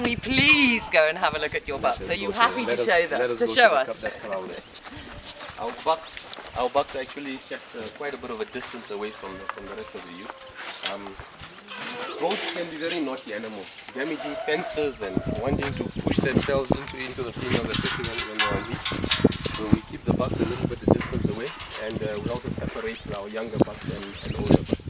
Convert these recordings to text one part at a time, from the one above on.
we please go and have a look at your bucks? Are you happy to show them? To show us? Our bucks are actually kept quite a bit of a distance away from the rest of the youth. Goats can be very naughty animals, damaging fences and wanting to push themselves into the females, especially when they're on heat. So we keep the bucks a little bit of distance away, and we also separate our younger bucks and older bucks.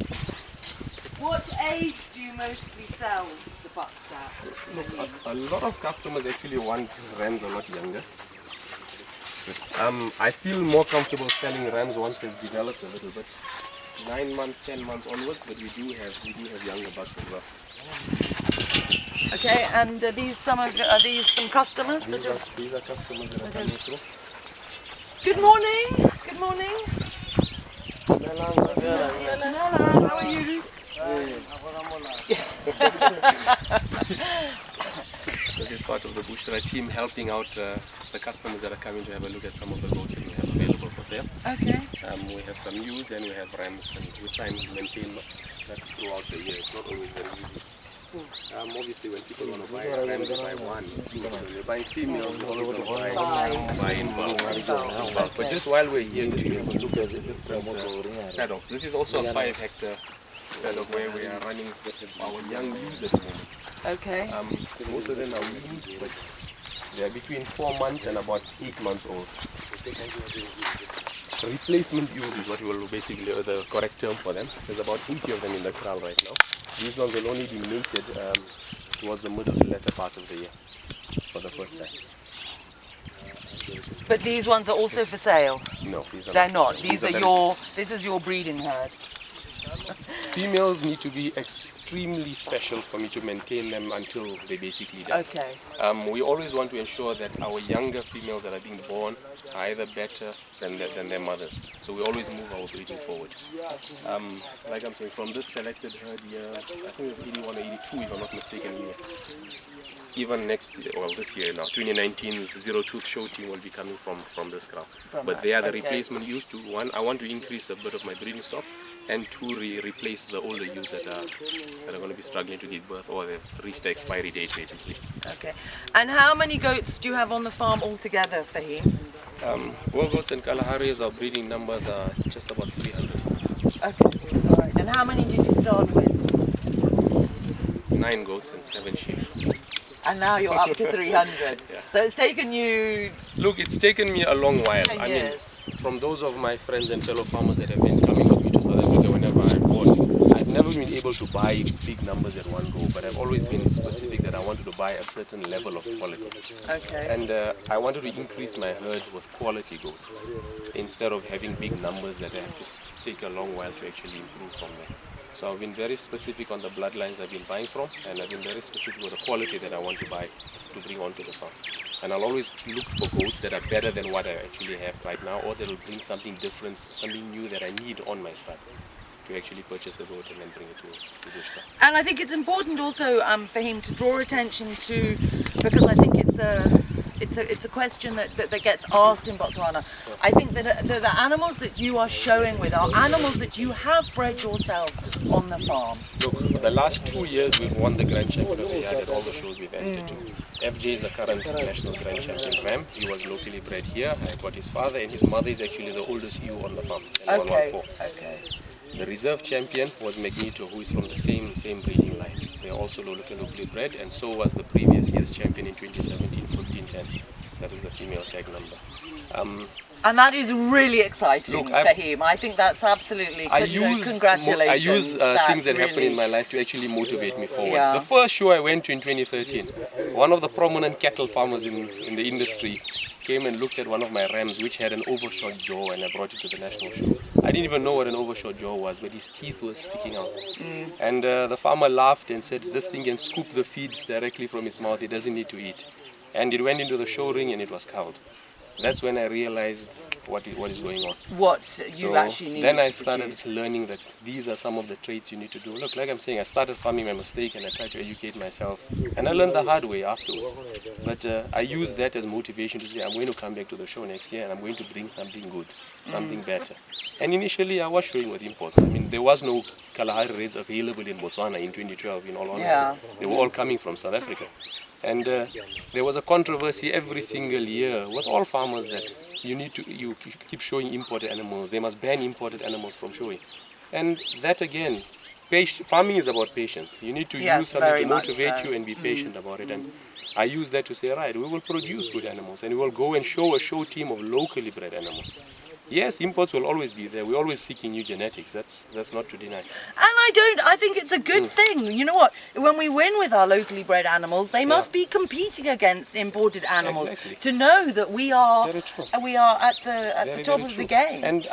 What age do you mostly sell the bucks at? Look, a lot of customers actually want rams a lot younger. I feel more comfortable selling rams once they've developed a little bit. 9 months, 10 months onwards, but we do have younger bucks as well. Okay, and are these some customers? These are customers that are coming through. Good morning. Good morning. How are you? This is part of the Bushra team helping out the customers that are coming to have a look at some of the goats that we have available for sale. Okay. We have some ewes and we have rams, and we try and maintain that throughout the year. It's not always very easy. Obviously, when people want to buy a ram, they buy one. When they buy females, they always buy in bulk. But just while we're here, just to have a look at the different paddocks. This is also a 5-hectare paddock where we are running our young ewes at the moment. Okay. Most of them are weaned, but they are between 4 months and about 8 months old. Replacement ewes is what will basically the correct term for them. There's about 80 of them in the kraal right now. These ones will only be mated towards the middle to latter part of the year for the first time. But these ones are also for sale? No, these are They're not. This is your breeding herd. Females need to be extremely special for me to maintain them until they basically die. Okay. We always want to ensure that our younger females that are being born are either better than their mothers. So we always move our breeding forward. Like I'm saying, from this selected herd here, I think it's 81 or 82 if I'm not mistaken here. Even next year, well this year now, 2019's Zero Tooth show team will be coming from this crowd. But they are the replacement ewes to one. I want to increase a bit of my breeding stock, and two, replace the older ewes that are going to be struggling to give birth or they've reached the expiry date basically. Okay. And how many goats do you have on the farm altogether, Faheem? Boer goats and Kalahari's, our breeding numbers are just about 300. Okay, all right. And how many did you start with? 9 goats and 7 sheep. And now you're up to 300. Yeah. So it's taken you... Look, it's taken me a long while. 10 years. From those of my friends and fellow farmers that have been coming with me to South Africa whenever I'm born, I've never been able to buy big numbers at one go, but I've always been specific that I wanted to buy a certain level of quality. Okay. And I wanted to increase my herd with quality goats instead of having big numbers that I have to take a long while to actually improve from there. So I've been very specific on the bloodlines I've been buying from, and I've been very specific with the quality that I want to buy to bring onto the farm. And I'll always look for goats that are better than what I actually have right now, or that will bring something different, something new that I need on my stud to actually purchase the goat and then bring it to Bushra. And I think it's important also for him to draw attention to, because I think it's a question that gets asked in Botswana. I think that the animals that you are showing with are animals that you have bred yourself on the farm. Look, for the last 2 years we've won the Grand Champion of the Yard at all the shows we've entered to. FJ is the current national Grand Champion ram. He was locally bred here. I got his father, and his mother is actually the oldest ewe on the farm. Okay. 114. Okay. The reserve champion was Magneto, who is from the same breeding line. They are also locally bred, and so was the previous year's champion in 2017, 1510. That is the female tag number. And that is really exciting for him. I think that's absolutely, congratulations. I use things that happen in my life to actually motivate me forward. Yeah. The first show I went to in 2013, one of the prominent cattle farmers in the industry came and looked at one of my rams which had an overshot jaw, and I brought it to the national show. I didn't even know what an overshot jaw was, but his teeth were sticking out. And the farmer laughed and said, this thing can scoop the feed directly from its mouth, it doesn't need to eat. And it went into the show ring and it was cowed. That's when I realized what is going on. What you actually need. Then I started learning that these are some of the traits you need to do. Look, like I'm saying, I started farming my mistake and I tried to educate myself. And I learned the hard way afterwards. But I used that as motivation to say, I'm going to come back to the show next year and I'm going to bring something good, something better. And initially I was showing with imports. I mean, there was no Kalahari raids available in Botswana in 2012, in all honesty. They were all coming from South Africa. And there was a controversy every single year with all farmers that you keep showing imported animals. They must ban imported animals from showing. And that again, farming is about patience. You need to use something to motivate you and be patient about it. And I use that to say, right, we will produce good animals and we will go and show a show team of locally bred animals. Yes, imports will always be there. We're always seeking new genetics. That's not to deny. And I think it's a good thing. You know what? When we win with our locally bred animals, they must be competing against imported animals to know that we are at the top of the game. And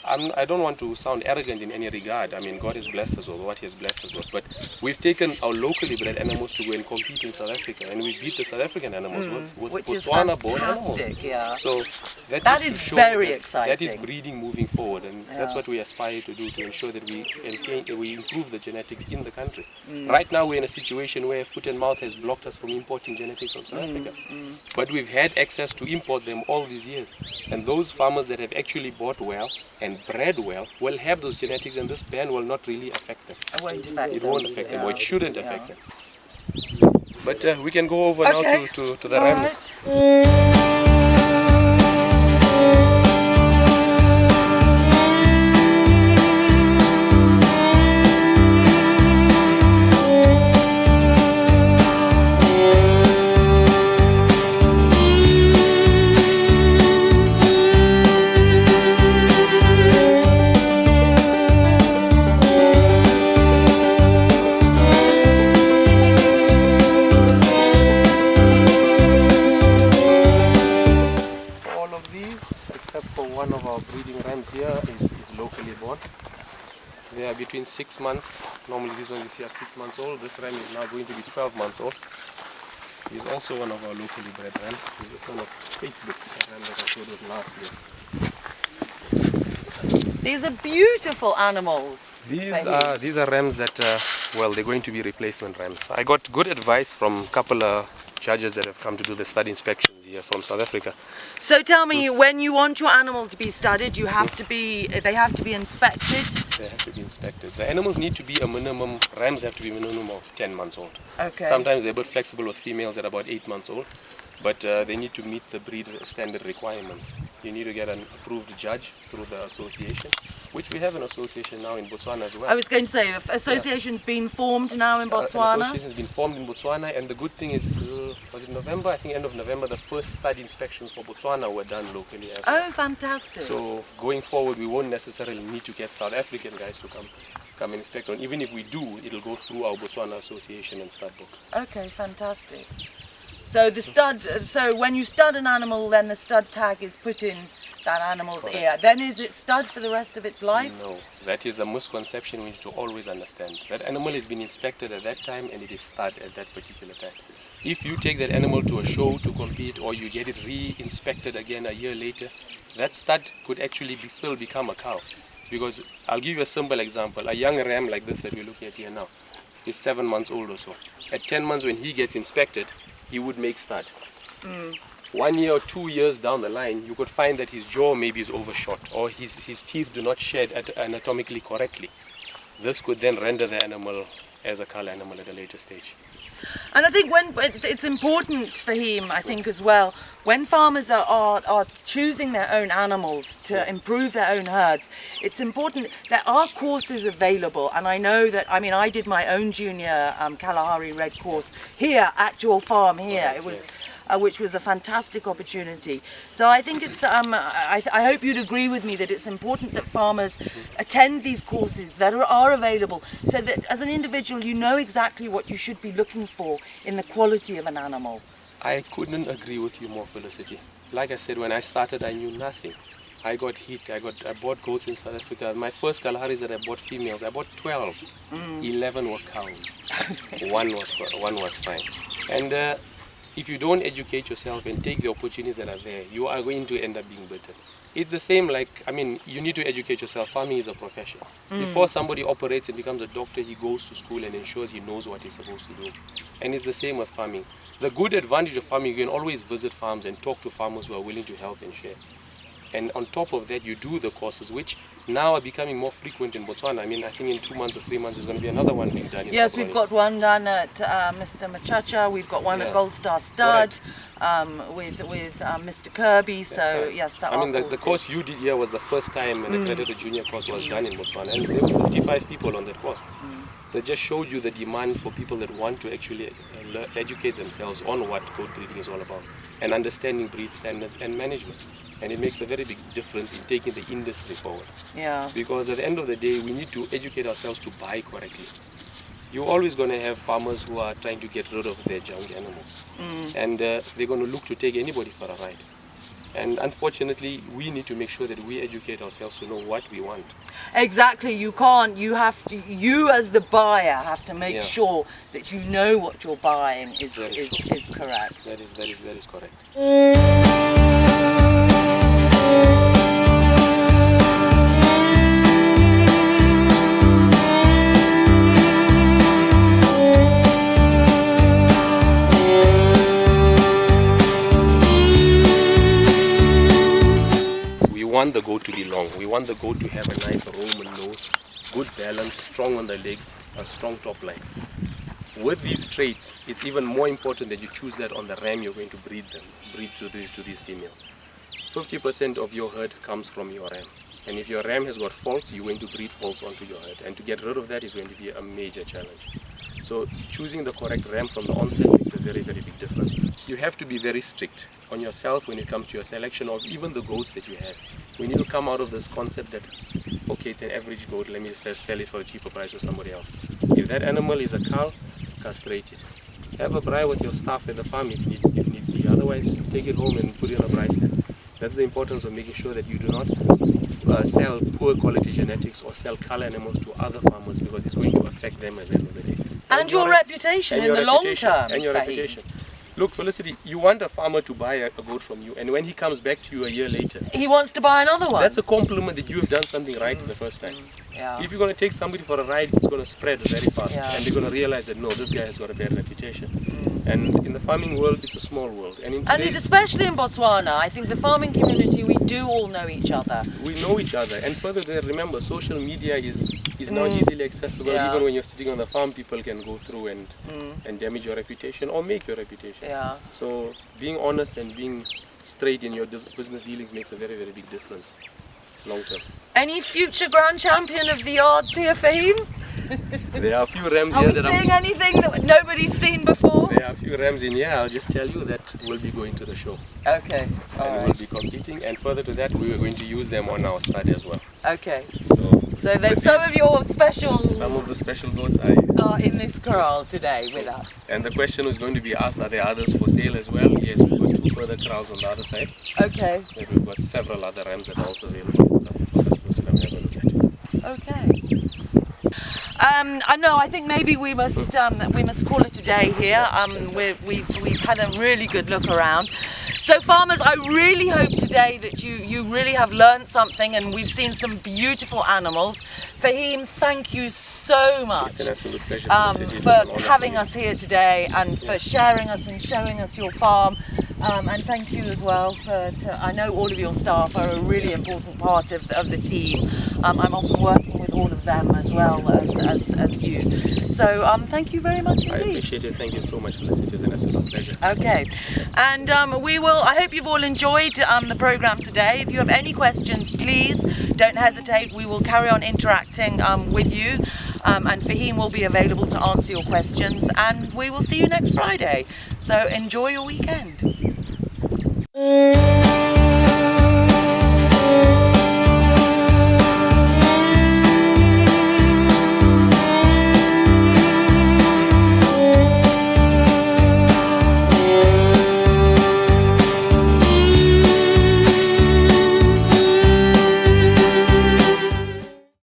I don't want to sound arrogant in any regard. I mean, God has blessed us with what He has blessed us with. But we've taken our locally bred animals to go and compete in South Africa, and we beat the South African animals with Botswana born animals. Yeah. So that is very exciting. That is breeding moving forward, and that's what we aspire to do, to ensure that we improve the genetics in the country. Right now we're in a situation where foot and mouth has blocked us from importing genetics from South Africa. But we've had access to import them all these years. And those farmers that have actually bought well and bred well will have those genetics, and this ban will not really affect them. It won't affect them. It won't affect them, or it shouldn't affect them. But we can go over now to the rams. They are between 6 months. Normally these ones you see are 6 months old. This ram is now going to be 12 months old. He's also one of our locally bred rams. He's the son of Facebook, a ram that I showed it last year. These are beautiful animals. These are rams that, well, they're going to be replacement rams. I got good advice from a couple of judges that have come to do the stud inspections here from South Africa. So tell me, when you want your animal to be studded, they have to be inspected? They have to be inspected. The animals need to be a minimum, rams have to be a minimum of 10 months old. Okay. Sometimes they're a bit flexible with females at about 8 months old, but they need to meet the breed standard requirements. You need to get an approved judge through the association, which we have an association now in Botswana as well. I was going to say, association's been formed now in Botswana? An association's been formed in Botswana, and the good thing is, was it November? I think end of November, the first stud inspections for Botswana were done locally as well. Oh, fantastic. So going forward, we won't necessarily need to get South African guys to come and inspect. And even if we do, it'll go through our Botswana association and stud book. Okay, fantastic. So the stud, so when you stud an animal, then the stud tag is put in that animal's ear. Then is it stud for the rest of its life? No, that is a misconception we need to always understand. That animal has been inspected at that time and it is stud at that particular time. If you take that animal to a show to compete, or you get it re-inspected again a year later, that stud could actually still become a cow. Because I'll give you a simple example. A young ram like this that we're looking at here now is 7 months old or so. At 10 months when he gets inspected, he would make stud. 1 year or 2 years down the line, you could find that his jaw maybe is overshot, or his teeth do not shed anatomically correctly. This could then render the animal as a cull animal at a later stage. And I think it's important, Faheem, I think as well, when farmers are choosing their own animals to improve their own herds, it's important there are courses available. And I know that, I mean, I did my own junior Kalahari red course here at your farm here. It was which was a fantastic opportunity. So I think it's, I hope you'd agree with me that it's important that farmers attend these courses that are available, so that as an individual you know exactly what you should be looking for in the quality of an animal. I couldn't agree with you more, Felicity. Like I said, when I started I knew nothing. I got hit, I bought goats in South Africa. My first Kalaharis that I bought females, I bought 12. 11 were cows. one was fine. And if you don't educate yourself and take the opportunities that are there, you are going to end up being bitter. It's the same, like, I mean, you need to educate yourself. Farming is a profession. Before somebody operates and becomes a doctor, he goes to school and ensures he knows what he's supposed to do. And it's the same with farming. The good advantage of farming, you can always visit farms and talk to farmers who are willing to help and share. And on top of that, you do the courses, which now are becoming more frequent in Botswana. I mean, I think in 2 months or 3 months, there's going to be another one being done in Yes, Botswana. we've got one done at Mr. Machacha. We've got one at Gold Star Stud with Mr. Kirby. So yes, that. I mean, the course you did here was the first time an accredited junior course was done in Botswana, and there were 55 people on that course. That just showed you the demand for people that want to actually educate themselves on what goat breeding is all about and understanding breed standards and management. And it makes a very big difference in taking the industry forward. Yeah. Because at the end of the day, we need to educate ourselves to buy correctly. You're always going to have farmers who are trying to get rid of their junk animals. And they're going to look to take anybody for a ride. And unfortunately, we need to make sure that we educate ourselves to know what we want. Exactly. You can't. You have to. You as the buyer have to make sure that you know what you're buying is correct. That is correct. We want the goat to be long. We want the goat to have a nice Roman nose, good balance, strong on the legs, a strong top line. With these traits, it's even more important that you choose that on the ram you're going to breed to these females. 50% of your herd comes from your ram. And if your ram has got faults, you're going to breed faults onto your herd. And to get rid of that is going to be a major challenge. So choosing the correct ram from the onset makes a very, very big difference. You have to be very strict on yourself when it comes to your selection of even the goats that you have. We need to come out of this concept that, okay, it's an average goat, let me just sell it for a cheaper price to somebody else. If that animal is a cow, castrate it. Have a braai with your staff at the farm if need be. Otherwise, take it home and put it on a braai stand. That's the importance of making sure that you do not sell poor quality genetics or sell color animals to other farmers, because it's going to affect them at the end of the day. And your reputation in the long term. And your reputation. Look, Felicity, you want a farmer to buy a goat from you, and when he comes back to you a year later, he wants to buy another one. That's a compliment that you have done something right the first time. Yeah. If you're going to take somebody for a ride, it's going to spread very fast, and they're going to realize that no, this guy has got a bad reputation. And in the farming world, it's a small world. And especially in Botswana, I think the farming community, we do all know each other. We know each other, and further there, remember, social media is now easily accessible. Even when you're sitting on the farm, people can go through and damage your reputation or make your reputation. Yeah. So being honest and being straight in your business dealings makes a very, very big difference long term. Any future grand champion of the yards here, Faheem? There are a few rams here that are we seeing anything that nobody's seen before? There are a few rams in here. I'll just tell you that we'll be going to the show. Okay. And we'll be competing, and further to that, we are going to use them on our stud as well. Okay. So there's some of your specials. Some of the special goats are in this corral today with us. And the question is going to be asked: are there others for sale as well? Yes, we've got 2 further corrals on the other side. Okay. And we've got several other rams that are also available for customers to come have a look at. Okay. I know. I think maybe we must call it a day here. We've had a really good look around. So farmers, I really hope today that you really have learned something, and we've seen some beautiful animals. Faheem, thank you so much. It's an absolute pleasure for having us here today and for sharing us and showing us your farm. And thank you as well I know all of your staff are a really important part of the team. I'm often working with all of them as well as you. So thank you very much indeed. I appreciate it. Thank you so much for listening. It's an absolute pleasure. Okay. And I hope you've all enjoyed the program today. If you have any questions, please don't hesitate. We will carry on interacting with you. And Faheem will be available to answer your questions. And we will see you next Friday. So enjoy your weekend.